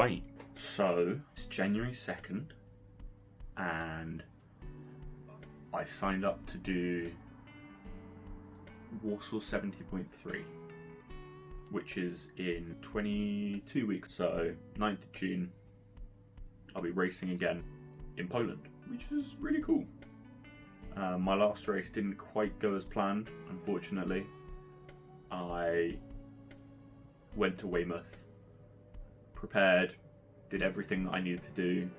Right, so it's January 2nd and I signed up to do Warsaw 70.3, which is in 22 weeks. So 9th of June, I'll be racing again in Poland, which is really cool. My last race didn't quite go as planned, unfortunately. I went to Weymouth, prepared, did everything that I needed to do.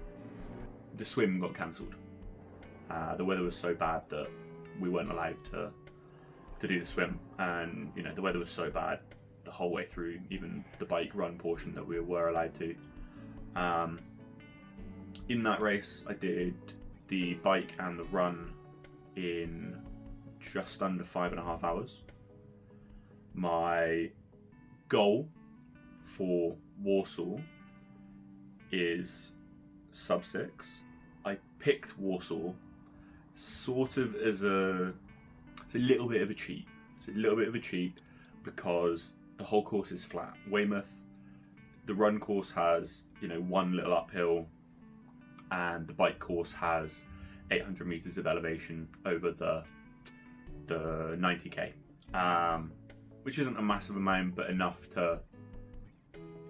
The swim got cancelled. The weather was so bad that we weren't allowed to do the swim, and the weather was so bad the whole way through, even the bike run portion that we were allowed to. In that race, I did the bike and the run in just under 5.5 hours. My goal for Warsaw is sub 6. I picked Warsaw sort of as it's a little bit of a cheat. It's a little bit of a cheat because the whole course is flat. Weymouth, the run course has one little uphill, and the bike course has 800 meters of elevation over the 90k, which isn't a massive amount, but enough to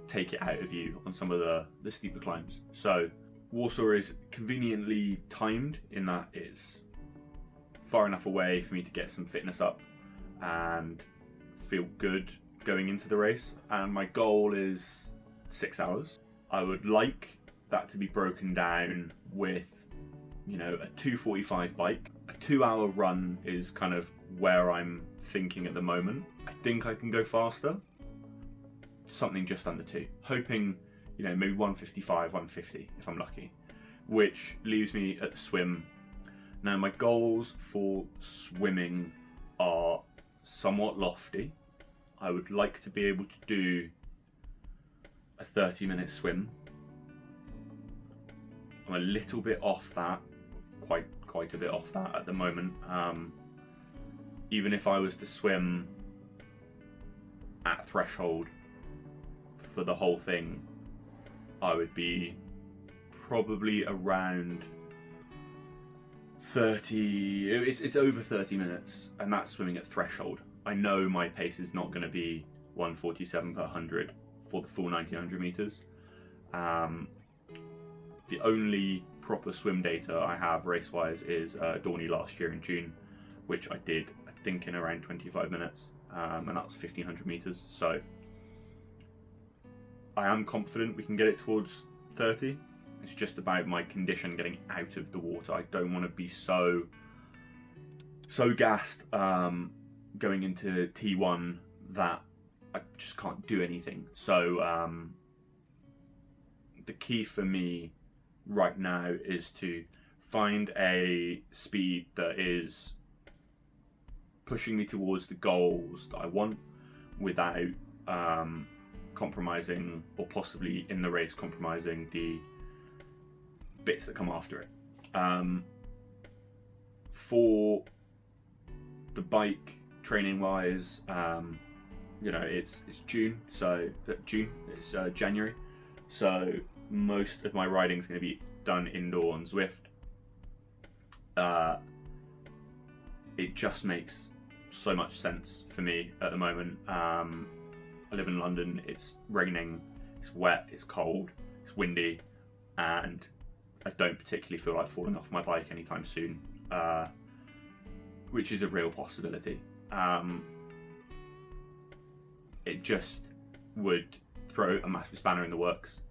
take it out of you on some of the steeper climbs. So Warsaw is conveniently timed in that it's far enough away for me to get some fitness up and feel good going into the race, and my goal is 6 hours. I would like that to be broken down with a 2:45 bike. A 2-hour run is kind of where I'm thinking at the moment. I think I can go faster, something just under 2, hoping maybe 1:55, 1:50 if I'm lucky, which leaves me at the swim. Now my goals for swimming are somewhat lofty. I would like to be able to do a 30-minute swim. I'm a little bit off that, quite a bit off that at the moment. Even if I was to swim at threshold for the whole thing, I would be probably around 30. It's over 30 minutes, and that's swimming at threshold. I know my pace is not going to be 1:47 per 100 for the full 1900 meters. The only proper swim data I have race-wise is Dorney last year in June, which I did, I think, in around 25 minutes, and that was 1500 meters. So I am confident we can get it towards 30. It's just about my condition getting out of the water. I don't want to be so gassed going into T1 that I just can't do anything. So the key for me right now is to find a speed that is pushing me towards the goals that I want without compromising, or possibly in the race compromising, the bits that come after it. For the bike training wise, it's June, so it's January, so most of my riding is going to be done indoor on Zwift. It just makes so much sense for me at the moment. I live in London. It's raining, it's wet, it's cold, it's windy, and I don't particularly feel like falling off my bike anytime soon, which is a real possibility. It just would throw a massive spanner in the works.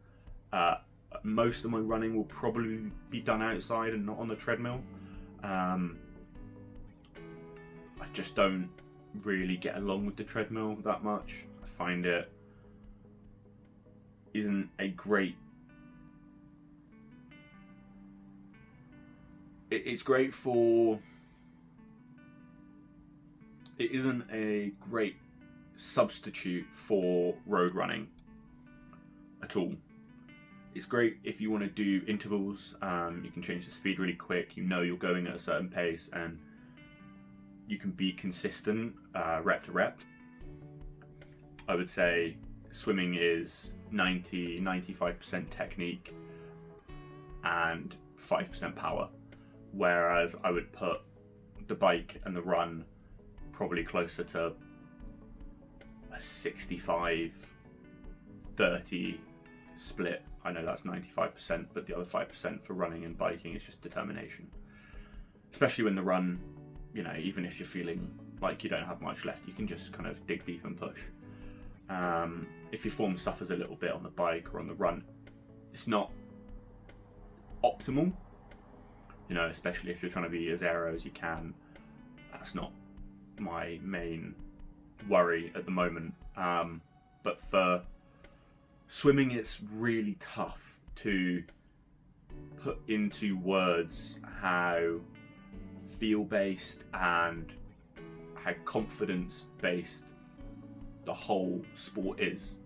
Most of my running will probably be done outside and not on the treadmill. I just don't really get along with the treadmill that much. I find it isn't a great... It's great for... It isn't a great substitute for road running at all. It's great if you want to do intervals. You can change the speed really quick. You're going at a certain pace and you can be consistent rep to rep. I would say swimming is 95% technique and 5% power, whereas I would put the bike and the run probably closer to a 65-30 split. I know that's 95%, but the other 5% for running and biking is just determination. Especially when the run, even if you're feeling like you don't have much left, you can just kind of dig deep and push. If your form suffers a little bit on the bike or on the run, it's not optimal, especially if you're trying to be as aero as you can. That's not my main worry at the moment. But for swimming, it's really tough to put into words how feel-based and how confidence-based the whole sport is.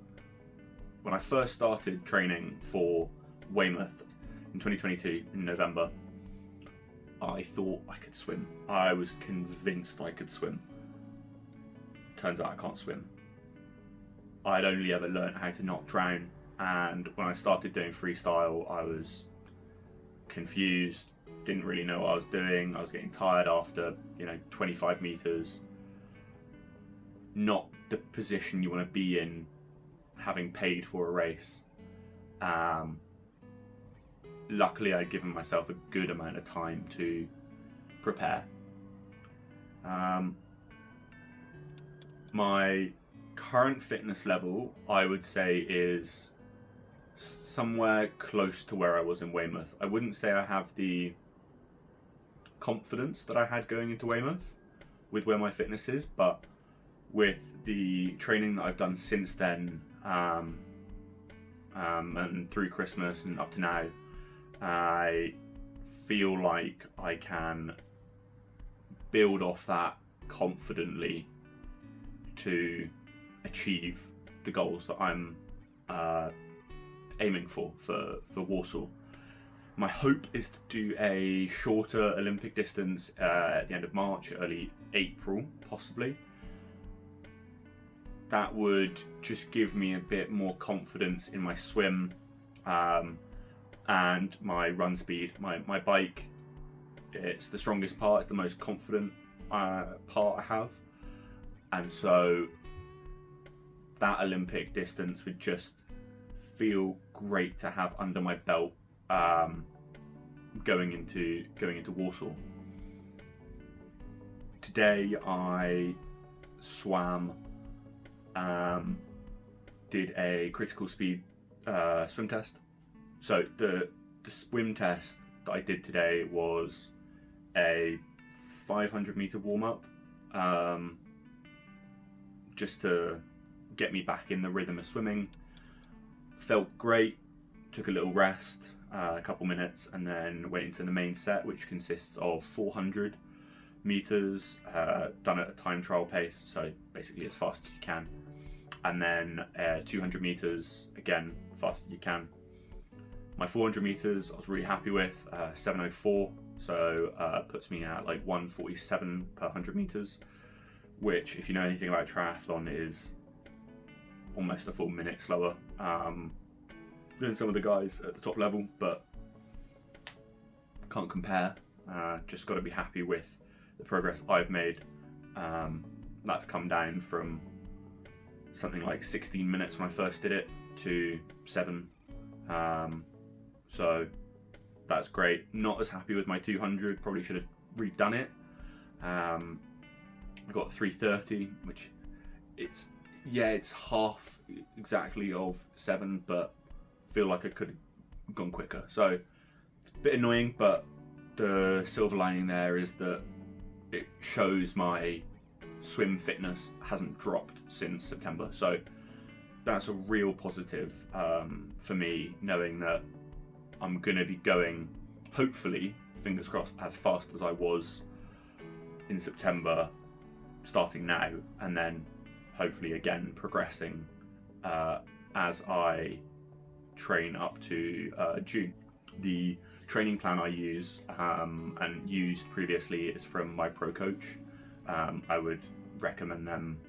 When I first started training for Weymouth in 2022 in November, I thought I could swim. I was convinced I could swim. Turns out I can't swim. I'd only ever learned how to not drown, and when I started doing freestyle, I was confused, didn't really know what I was doing. I was getting tired after 25 meters. Not the position you want to be in having paid for a race. Luckily I'd given myself a good amount of time to prepare. My current fitness level, I would say, is somewhere close to where I was in Weymouth. I wouldn't say I have the confidence that I had going into Weymouth with where my fitness is, but with the training that I've done since then, and through Christmas and up to now, I feel like I can build off that confidently to achieve the goals that I'm aiming for Warsaw. My hope is to do a shorter Olympic distance at the end of March, early April, possibly. That would just give me a bit more confidence in my swim and my run speed. My bike, it's the strongest part, it's the most confident part I have. And so that Olympic distance would just feel great to have under my belt going into Warsaw. Today I swam, did a critical speed swim test. So the swim test that I did today was a 500 meter warm up, just to get me back in the rhythm of swimming. Felt great, took a little rest, a couple minutes, and then went into the main set, which consists of 400 meters done at a time trial pace, so basically as fast as you can, and then 200 meters again fast as you can. My 400 meters I was really happy with, 7:04, so puts me at like 1:47 per 100 meters, which, if you know anything about triathlon, is almost a full minute slower than some of the guys at the top level, but can't compare. Just got to be happy with the progress I've made. That's come down from something like 16 minutes when I first did it to 7. So that's great. Not as happy with my 200, probably should have redone it. I got 3:30, which it's half exactly of 7, but I feel like I could have gone quicker. So a bit annoying, but the silver lining there is that it shows my swim fitness hasn't dropped since September. So that's a real positive for me, knowing that I'm going to be going, hopefully, fingers crossed, as fast as I was in September, starting now, and then hopefully again progressing as I train up to June. The training plan I use and used previously is from my pro coach. I would recommend them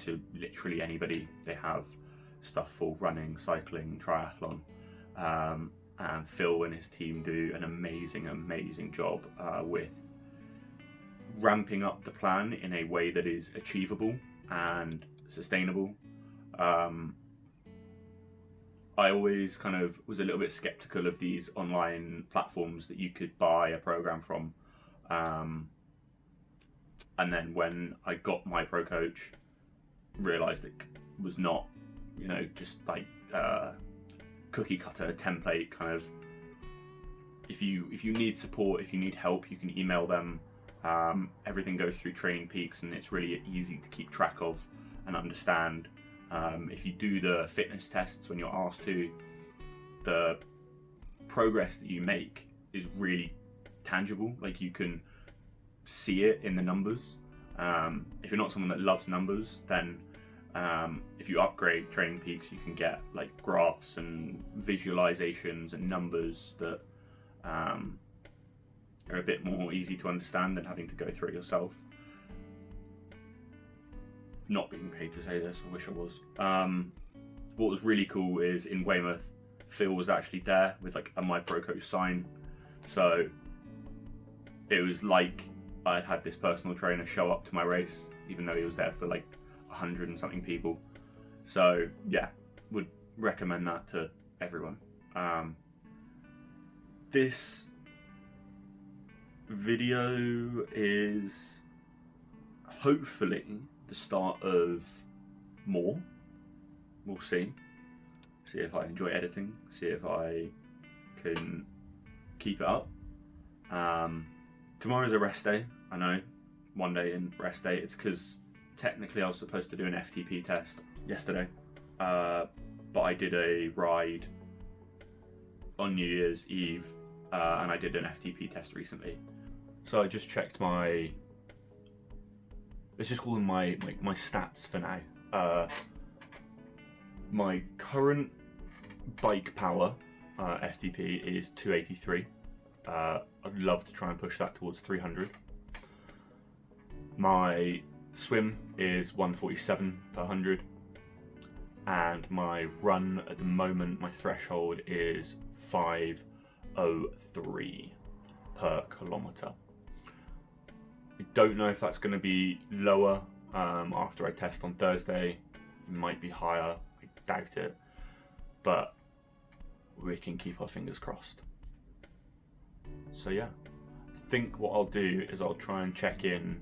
to literally anybody. They have stuff for running, cycling, triathlon. And Phil and his team do an amazing job with ramping up the plan in a way that is achievable and sustainable. I always kind of was a little bit skeptical of these online platforms that you could buy a program from. And then when I got my pro coach, realised it was not, just like cookie cutter template kind of. If you need support, if you need help, you can email them. Everything goes through Training Peaks, and it's really easy to keep track of and understand. If you do the fitness tests when you're asked to, the progress that you make is really tangible. Like, you can see it in the numbers. If you're not someone that loves numbers, then if you upgrade Training Peaks, you can get like graphs and visualizations and numbers that are a bit more easy to understand than having to go through it yourself. Not being paid to say this, I wish I was. What was really cool is in Weymouth, Phil was actually there with like a My Pro Coach sign. So it was like I'd had this personal trainer show up to my race, even though he was there for like 100 and something people. So yeah, would recommend that to everyone. This video is hopefully the start of more. We'll see if I enjoy editing, see if I can keep it up. Tomorrow's a rest day, I know, one day in rest day. It's because technically I was supposed to do an FTP test yesterday, but I did a ride on New Year's Eve, and I did an FTP test recently. So I just checked my, let's just call them my stats for now. My current bike power FTP is 283. I'd love to try and push that towards 300. My swim is 147 per 100, and my run at the moment, my threshold is 503 per kilometre. I don't know if that's going to be lower after I test on Thursday. It might be higher, I doubt it, but we can keep our fingers crossed. So yeah, I think what I'll do is I'll try and check in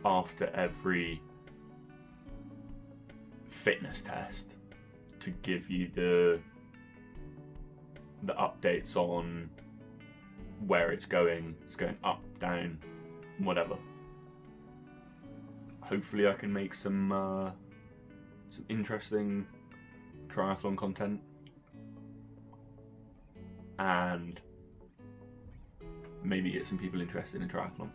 after every fitness test to give you the updates on where it's going. It's going up, down, whatever. Hopefully I can make some interesting triathlon content, and maybe get some people interested in triathlon.